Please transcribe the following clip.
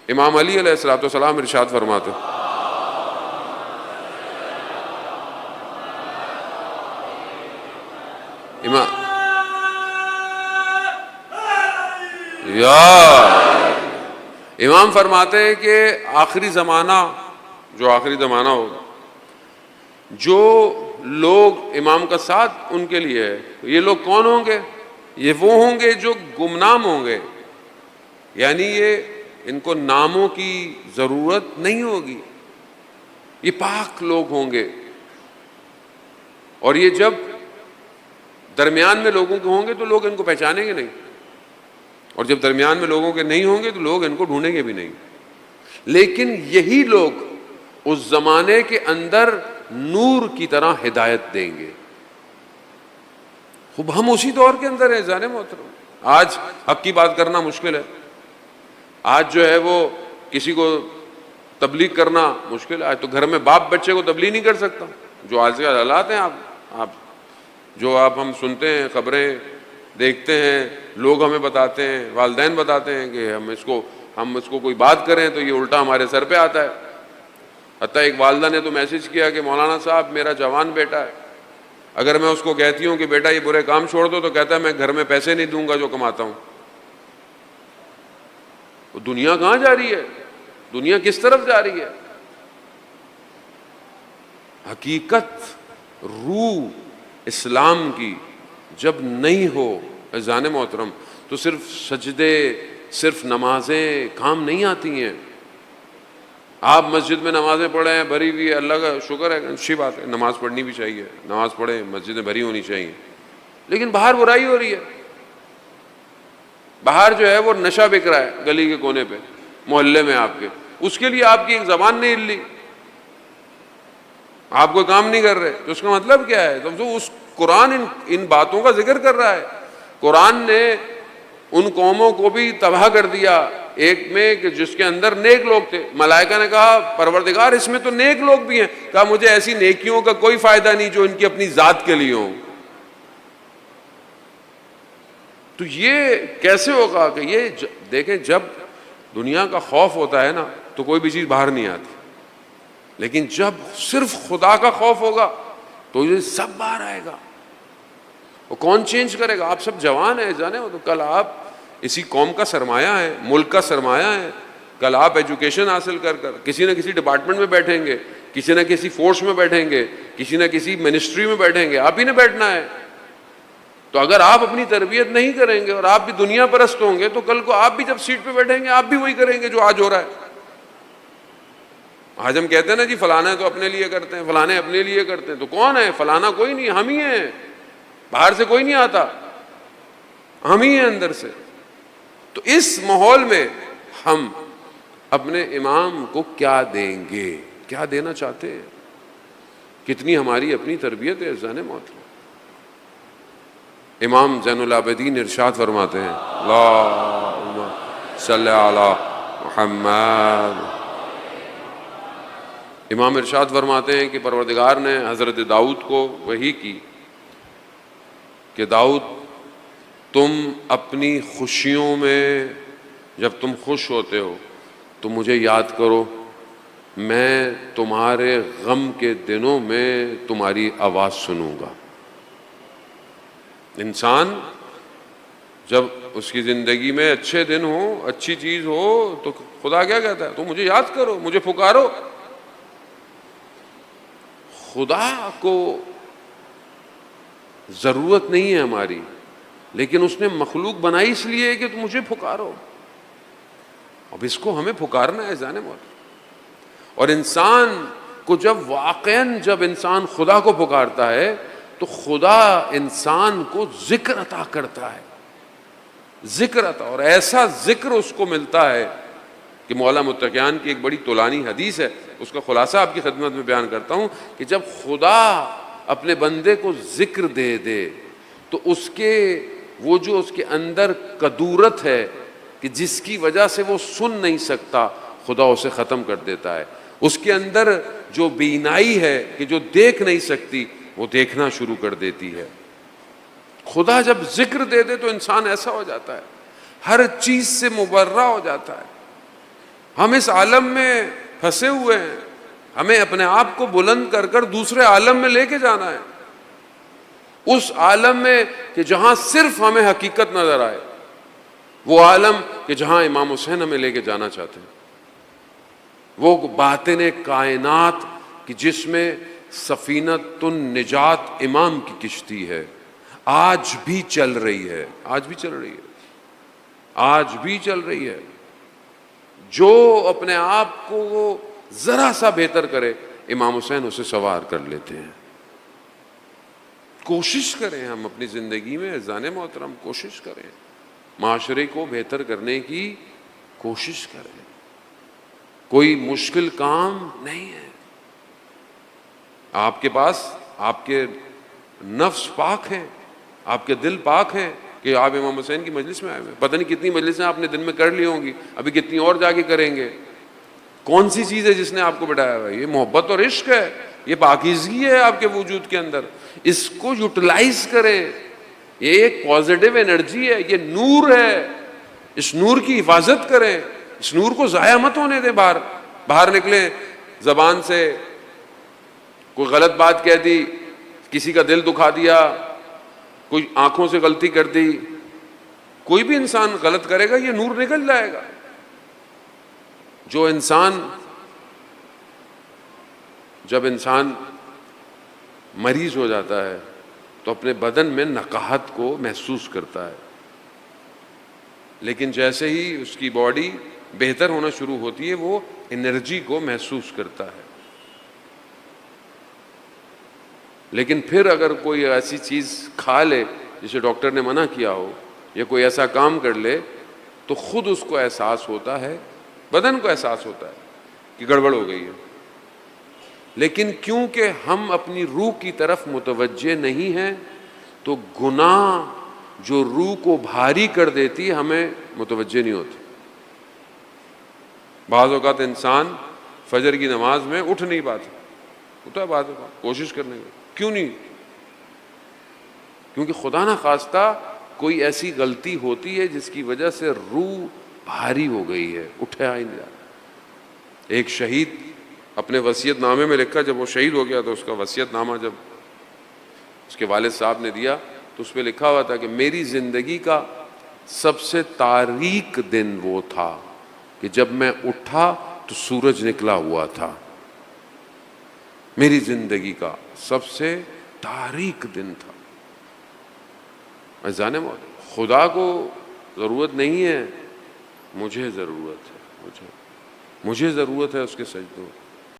امام علی علیہ الصلوۃ والسلام ارشاد فرماتے ہیں، امام فرماتے ہیں کہ آخری زمانہ، جو آخری زمانہ ہوگا، جو لوگ امام کا ساتھ ان کے لیے ہے، یہ لوگ کون ہوں گے؟ یہ وہ ہوں گے جو گمنام ہوں گے، یعنی یہ ان کو ناموں کی ضرورت نہیں ہوگی، یہ پاک لوگ ہوں گے، اور یہ جب درمیان میں لوگوں کے ہوں گے تو لوگ ان کو پہچانیں گے نہیں، اور جب درمیان میں لوگوں کے نہیں ہوں گے تو لوگ ان کو ڈھونڈیں گے بھی نہیں۔ لیکن یہی لوگ اس زمانے کے اندر نور کی طرح ہدایت دیں گے۔ خوب ہم اسی دور کے اندر ہیں جانے محترم، آج حق کی بات کرنا مشکل ہے، آج جو ہے وہ کسی کو تبلیغ کرنا مشکل ہے، آج تو گھر میں باپ بچے کو تبلیغ نہیں کر سکتا، جو آج کے حالات ہیں، آپ ہم سنتے ہیں، خبریں دیکھتے ہیں، لوگ ہمیں بتاتے ہیں، والدین بتاتے ہیں کہ ہم اس کو کوئی بات کریں تو یہ الٹا ہمارے سر پہ آتا ہے۔ حتیٰ ایک والدہ نے تو میسج کیا کہ مولانا صاحب میرا جوان بیٹا ہے، اگر میں اس کو کہتی ہوں کہ بیٹا یہ برے کام چھوڑ دو تو کہتا ہے میں گھر میں پیسے نہیں دوں گا جو کماتا ہوں۔ دنیا کہاں جا رہی ہے؟ دنیا کس طرف جا رہی ہے؟ حقیقت روح اسلام کی جب نہیں ہو اذان محترم تو صرف سجدے، صرف نمازیں کام نہیں آتی ہیں۔ آپ مسجد میں نمازیں پڑھیں ہیں، بھری ہوئی ہے، اللہ کا شکر ہے، اچھی بات ہے، نماز پڑھنی بھی چاہیے، نماز پڑھیں، مسجدیں بھری ہونی چاہیے، لیکن باہر برائی ہو رہی ہے، باہر جو ہے وہ نشہ بک رہا ہے گلی کے کونے پہ، محلے میں آپ کے، اس کے لیے آپ کی ایک زبان نہیں ہلی، آپ کوئی کام نہیں کر رہے، تو اس کا مطلب کیا ہے؟ تو اس قرآن ان باتوں کا ذکر کر رہا ہے۔ قرآن نے ان قوموں کو بھی تباہ کر دیا، ایک میں کہ جس کے اندر نیک لوگ تھے، ملائکہ نے کہا پروردگار اس میں تو نیک لوگ بھی ہیں، کہا مجھے ایسی نیکیوں کا کوئی فائدہ نہیں جو ان کی اپنی ذات کے لیے ہوں۔ تو یہ کیسے ہوگا کہ یہ دیکھیں، جب دنیا کا خوف ہوتا ہے نا تو کوئی بھی چیز باہر نہیں آتی، لیکن جب صرف خدا کا خوف ہوگا تو یہ سب باہر آئے گا۔ وہ کون چینج کرے گا؟ آپ سب جوان ہیں جانے ہو، تو کل آپ اسی قوم کا سرمایہ ہے، ملک کا سرمایہ ہے، کل آپ ایجوکیشن حاصل کر کسی نہ کسی ڈپارٹمنٹ میں بیٹھیں گے، کسی نہ کسی فورس میں بیٹھیں گے، کسی نہ کسی منسٹری میں بیٹھیں گے، آپ ہی نے بیٹھنا ہے۔ تو اگر آپ اپنی تربیت نہیں کریں گے اور آپ بھی دنیا پرست ہوں گے تو کل کو آپ بھی جب سیٹ پہ بیٹھیں گے آپ بھی وہی کریں گے جو آج ہو رہا ہے۔ آج ہم کہتے ہیں نا جی فلانا تو اپنے لیے کرتے ہیں، فلانے اپنے لیے کرتے ہیں، تو کون ہے فلانا؟ کوئی نہیں، ہم ہی ہیں، باہر سے کوئی نہیں آتا، ہم ہی ہیں اندر سے۔ تو اس ماحول میں ہم اپنے امام کو کیا دیں گے؟ کیا دینا چاہتے ہیں؟ کتنی ہماری اپنی تربیت ہے ذہن محترم۔ امام زین العابدین ارشاد فرماتے ہیں، اللہم صلی علی محمد۔ امام ارشاد فرماتے ہیں کہ پروردگار نے حضرت داؤد کو وحی کی کہ داؤد تم اپنی خوشیوں میں جب تم خوش ہوتے ہو تو مجھے یاد کرو، میں تمہارے غم کے دنوں میں تمہاری آواز سنوں گا۔ انسان جب اس کی زندگی میں اچھے دن ہو، اچھی چیز ہو، تو خدا کیا کہتا ہے؟ تو مجھے یاد کرو، مجھے پکارو۔ خدا کو ضرورت نہیں ہے ہماری، لیکن اس نے مخلوق بنائی اس لیے کہ تم مجھے پکارو۔ اب اس کو ہمیں پکارنا ہے جانے موت۔ اور انسان کو جب انسان خدا کو پکارتا ہے تو خدا انسان کو ذکر عطا کرتا ہے، ذکر عطا، اور ایسا ذکر اس کو ملتا ہے کہ مولا متقیان کی ایک بڑی طولانی حدیث ہے، اس کا خلاصہ آپ کی خدمت میں بیان کرتا ہوں کہ جب خدا اپنے بندے کو ذکر دے دے تو اس کے اندر قدورت ہے کہ جس کی وجہ سے وہ سن نہیں سکتا، خدا اسے ختم کر دیتا ہے۔ اس کے اندر جو بینائی ہے کہ جو دیکھ نہیں سکتی وہ دیکھنا شروع کر دیتی ہے۔ خدا جب ذکر دے دے تو انسان ایسا ہو جاتا ہے، ہر چیز سے مبرہ ہو جاتا ہے۔ ہم اس عالم میں پھنسے ہوئے ہیں، ہمیں اپنے آپ کو بلند کر کر دوسرے عالم میں لے کے جانا ہے، اس عالم میں کہ جہاں صرف ہمیں حقیقت نظر آئے، وہ عالم کہ جہاں امام حسین ہمیں لے کے جانا چاہتے ہیں، وہ باطن کائنات کہ جس میں سفینۃ النجات امام کی کشتی ہے، آج بھی چل رہی ہے، آج بھی چل رہی ہے، آج بھی چل رہی ہے۔ جو اپنے آپ کو وہ ذرا سا بہتر کرے، امام حسین اسے سوار کر لیتے ہیں۔ کوشش کریں ہم اپنی زندگی میں اذان محترم، کوشش کریں، معاشرے کو بہتر کرنے کی کوشش کریں، کوئی مشکل کام نہیں ہے۔ آپ کے پاس آپ کے نفس پاک ہے، آپ کے دل پاک ہے کہ آپ امام حسین کی مجلس میں آئے ہوئے، پتہ نہیں کتنی مجلسیں آپ نے دن میں کر لی ہوں گی، ابھی کتنی اور جا کے کریں گے۔ کون سی چیز ہے جس نے آپ کو بٹھایا ہوا ہے؟ یہ محبت اور عشق ہے، یہ پاکیزگی ہے آپ کے وجود کے اندر، اس کو یوٹیلائز کریں، یہ ایک پازیٹیو انرجی ہے، یہ نور ہے، اس نور کی حفاظت کریں، اس نور کو ضائع مت ہونے دیں۔ باہر نکلیں، زبان سے کوئی غلط بات کہہ دی، کسی کا دل دکھا دیا، کوئی آنکھوں سے غلطی کر دی، کوئی بھی انسان غلط کرے گا، یہ نور نکل جائے گا۔ جب انسان مریض ہو جاتا ہے تو اپنے بدن میں نقاہت کو محسوس کرتا ہے، لیکن جیسے ہی اس کی باڈی بہتر ہونا شروع ہوتی ہے وہ انرجی کو محسوس کرتا ہے۔ لیکن پھر اگر کوئی ایسی چیز کھا لے جسے ڈاکٹر نے منع کیا ہو، یا کوئی ایسا کام کر لے، تو خود اس کو احساس ہوتا ہے، بدن کو احساس ہوتا ہے کہ گڑبڑ ہو گئی ہے، لیکن کیونکہ ہم اپنی روح کی طرف متوجہ نہیں ہیں تو گناہ جو روح کو بھاری کر دیتی ہمیں متوجہ نہیں ہوتی۔ بعض اوقات انسان فجر کی نماز میں اٹھ نہیں پاتا، ہوتا ہے بعض اوقات کوشش کرنے میں، کیوں نہیں؟ کیونکہ خدا نہ خواستہ کوئی ایسی غلطی ہوتی ہے جس کی وجہ سے روح بھاری ہو گئی ہے، اٹھا ہی نہیں جاتا۔ ایک شہید اپنے وصیت نامے میں لکھا، جب وہ شہید ہو گیا تو اس کا وصیت نامہ جب اس کے والد صاحب نے دیا تو اس پہ لکھا ہوا تھا کہ میری زندگی کا سب سے تاریک دن وہ تھا کہ جب میں اٹھا تو سورج نکلا ہوا تھا۔ میری زندگی کا سب سے تاریک دن تھا۔ جانے خدا کو ضرورت نہیں ہے، مجھے ضرورت ہے، مجھے ضرورت ہے اس کے سجدوں۔